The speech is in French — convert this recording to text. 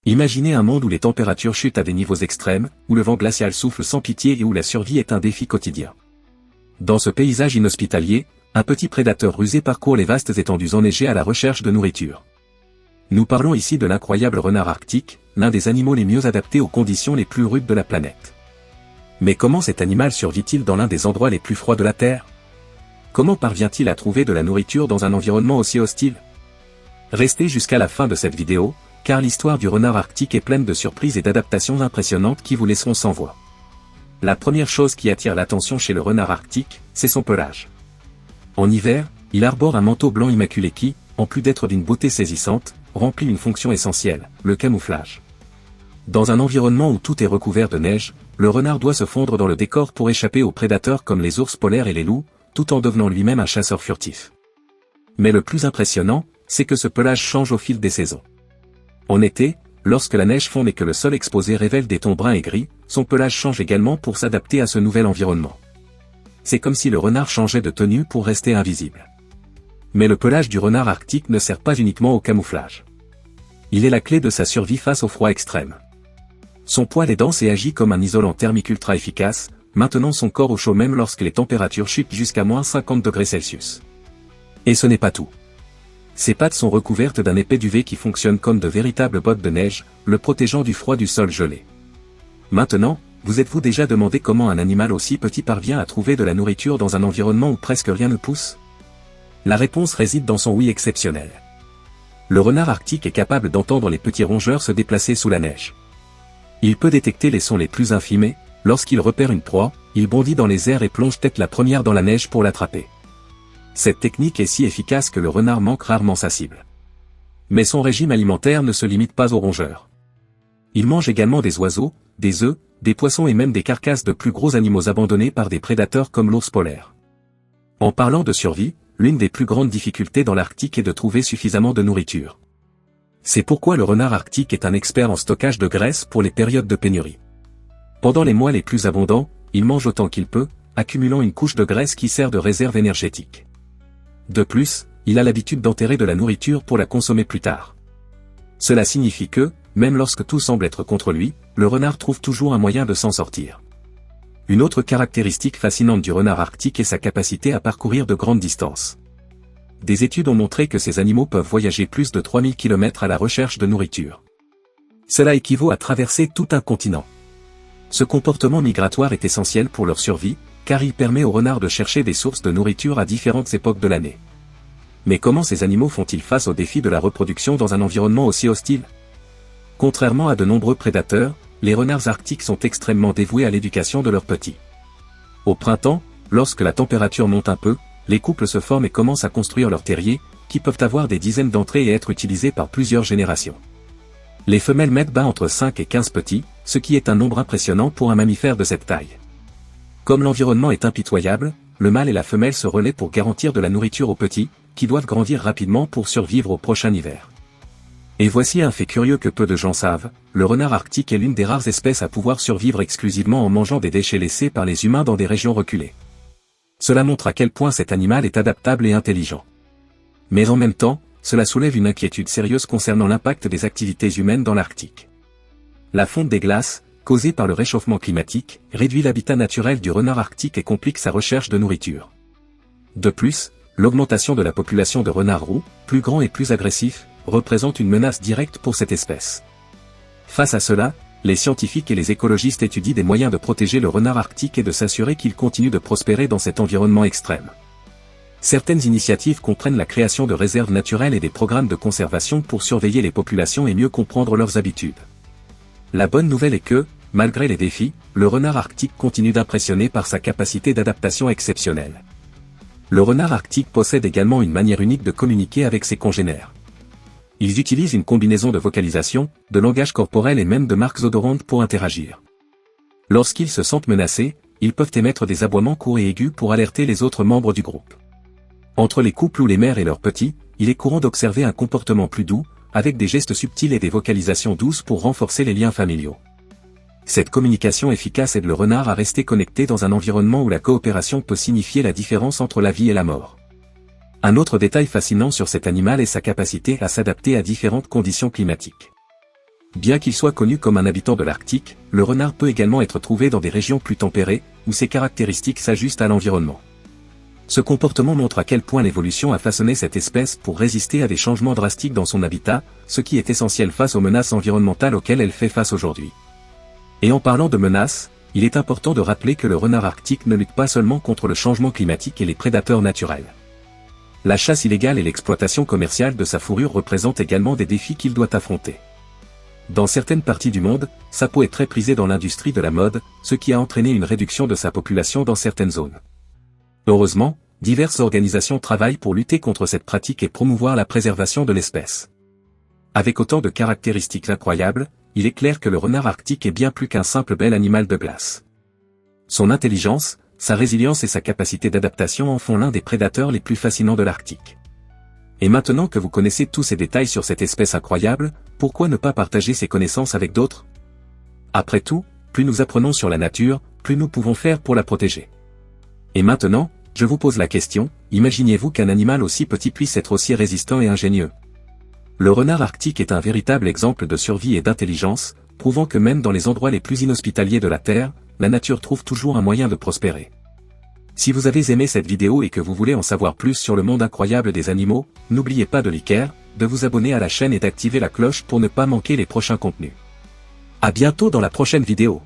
Imaginez un monde où les températures chutent à des niveaux extrêmes, où le vent glacial souffle sans pitié et où la survie est un défi quotidien. Dans ce paysage inhospitalier, un petit prédateur rusé parcourt les vastes étendues enneigées à la recherche de nourriture. Nous parlons ici de l'incroyable renard arctique, l'un des animaux les mieux adaptés aux conditions les plus rudes de la planète. Mais comment cet animal survit-il dans l'un des endroits les plus froids de la Terre? Comment parvient-il à trouver de la nourriture dans un environnement aussi hostile? Restez jusqu'à la fin de cette vidéo, car l'histoire du renard arctique est pleine de surprises et d'adaptations impressionnantes qui vous laisseront sans voix. La première chose qui attire l'attention chez le renard arctique, c'est son pelage. En hiver, il arbore un manteau blanc immaculé qui, en plus d'être d'une beauté saisissante, remplit une fonction essentielle, le camouflage. Dans un environnement où tout est recouvert de neige, le renard doit se fondre dans le décor pour échapper aux prédateurs comme les ours polaires et les loups, tout en devenant lui-même un chasseur furtif. Mais le plus impressionnant, c'est que ce pelage change au fil des saisons. En été, lorsque la neige fond et que le sol exposé révèle des tons bruns et gris, son pelage change également pour s'adapter à ce nouvel environnement. C'est comme si le renard changeait de tenue pour rester invisible. Mais le pelage du renard arctique ne sert pas uniquement au camouflage. Il est la clé de sa survie face au froid extrême. Son poil est dense et agit comme un isolant thermique ultra efficace, maintenant son corps au chaud même lorsque les températures chutent jusqu'à moins 50 degrés Celsius. Et ce n'est pas tout. Ses pattes sont recouvertes d'un épais duvet qui fonctionne comme de véritables bottes de neige, le protégeant du froid du sol gelé. Maintenant, vous êtes-vous déjà demandé comment un animal aussi petit parvient à trouver de la nourriture dans un environnement où presque rien ne pousse? La réponse réside dans son oui exceptionnel. Le renard arctique est capable d'entendre les petits rongeurs se déplacer sous la neige. Il peut détecter les sons les plus infimes et, lorsqu'il repère une proie, il bondit dans les airs et plonge tête la première dans la neige pour l'attraper. Cette technique est si efficace que le renard manque rarement sa cible. Mais son régime alimentaire ne se limite pas aux rongeurs. Il mange également des oiseaux, des œufs, des poissons et même des carcasses de plus gros animaux abandonnés par des prédateurs comme l'ours polaire. En parlant de survie, l'une des plus grandes difficultés dans l'Arctique est de trouver suffisamment de nourriture. C'est pourquoi le renard arctique est un expert en stockage de graisse pour les périodes de pénurie. Pendant les mois les plus abondants, il mange autant qu'il peut, accumulant une couche de graisse qui sert de réserve énergétique. De plus, il a l'habitude d'enterrer de la nourriture pour la consommer plus tard. Cela signifie que, même lorsque tout semble être contre lui, le renard trouve toujours un moyen de s'en sortir. Une autre caractéristique fascinante du renard arctique est sa capacité à parcourir de grandes distances. Des études ont montré que ces animaux peuvent voyager plus de 3000 km à la recherche de nourriture. Cela équivaut à traverser tout un continent. Ce comportement migratoire est essentiel pour leur survie, car il permet aux renards de chercher des sources de nourriture à différentes époques de l'année. Mais comment ces animaux font-ils face au défi de la reproduction dans un environnement aussi hostile? Contrairement à de nombreux prédateurs, les renards arctiques sont extrêmement dévoués à l'éducation de leurs petits. Au printemps, lorsque la température monte un peu, les couples se forment et commencent à construire leurs terriers, qui peuvent avoir des dizaines d'entrées et être utilisés par plusieurs générations. Les femelles mettent bas entre 5 et 15 petits, ce qui est un nombre impressionnant pour un mammifère de cette taille. Comme l'environnement est impitoyable, le mâle et la femelle se relaient pour garantir de la nourriture aux petits, qui doivent grandir rapidement pour survivre au prochain hiver. Et voici un fait curieux que peu de gens savent, le renard arctique est l'une des rares espèces à pouvoir survivre exclusivement en mangeant des déchets laissés par les humains dans des régions reculées. Cela montre à quel point cet animal est adaptable et intelligent. Mais en même temps, cela soulève une inquiétude sérieuse concernant l'impact des activités humaines dans l'Arctique. La fonte des glaces, causée par le réchauffement climatique, réduit l'habitat naturel du renard arctique et complique sa recherche de nourriture. De plus, l'augmentation de la population de renards roux, plus grands et plus agressifs, représente une menace directe pour cette espèce. Face à cela, les scientifiques et les écologistes étudient des moyens de protéger le renard arctique et de s'assurer qu'il continue de prospérer dans cet environnement extrême. Certaines initiatives comprennent la création de réserves naturelles et des programmes de conservation pour surveiller les populations et mieux comprendre leurs habitudes. La bonne nouvelle est que, malgré les défis, le renard arctique continue d'impressionner par sa capacité d'adaptation exceptionnelle. Le renard arctique possède également une manière unique de communiquer avec ses congénères. Ils utilisent une combinaison de vocalisation, de langage corporel et même de marques odorantes pour interagir. Lorsqu'ils se sentent menacés, ils peuvent émettre des aboiements courts et aigus pour alerter les autres membres du groupe. Entre les couples ou les mères et leurs petits, il est courant d'observer un comportement plus doux, avec des gestes subtils et des vocalisations douces pour renforcer les liens familiaux. Cette communication efficace aide le renard à rester connecté dans un environnement où la coopération peut signifier la différence entre la vie et la mort. Un autre détail fascinant sur cet animal est sa capacité à s'adapter à différentes conditions climatiques. Bien qu'il soit connu comme un habitant de l'Arctique, le renard peut également être trouvé dans des régions plus tempérées, où ses caractéristiques s'ajustent à l'environnement. Ce comportement montre à quel point l'évolution a façonné cette espèce pour résister à des changements drastiques dans son habitat, ce qui est essentiel face aux menaces environnementales auxquelles elle fait face aujourd'hui. Et en parlant de menaces, il est important de rappeler que le renard arctique ne lutte pas seulement contre le changement climatique et les prédateurs naturels. La chasse illégale et l'exploitation commerciale de sa fourrure représentent également des défis qu'il doit affronter. Dans certaines parties du monde, sa peau est très prisée dans l'industrie de la mode, ce qui a entraîné une réduction de sa population dans certaines zones. Heureusement, diverses organisations travaillent pour lutter contre cette pratique et promouvoir la préservation de l'espèce. Avec autant de caractéristiques incroyables, il est clair que le renard arctique est bien plus qu'un simple bel animal de glace. Son intelligence, sa résilience et sa capacité d'adaptation en font l'un des prédateurs les plus fascinants de l'Arctique. Et maintenant que vous connaissez tous ces détails sur cette espèce incroyable, pourquoi ne pas partager ces connaissances avec d'autres? Après tout, plus nous apprenons sur la nature, plus nous pouvons faire pour la protéger. Et maintenant, je vous pose la question, imaginez-vous qu'un animal aussi petit puisse être aussi résistant et ingénieux? Le renard arctique est un véritable exemple de survie et d'intelligence, prouvant que même dans les endroits les plus inhospitaliers de la Terre, la nature trouve toujours un moyen de prospérer. Si vous avez aimé cette vidéo et que vous voulez en savoir plus sur le monde incroyable des animaux, n'oubliez pas de liker, de vous abonner à la chaîne et d'activer la cloche pour ne pas manquer les prochains contenus. À bientôt dans la prochaine vidéo.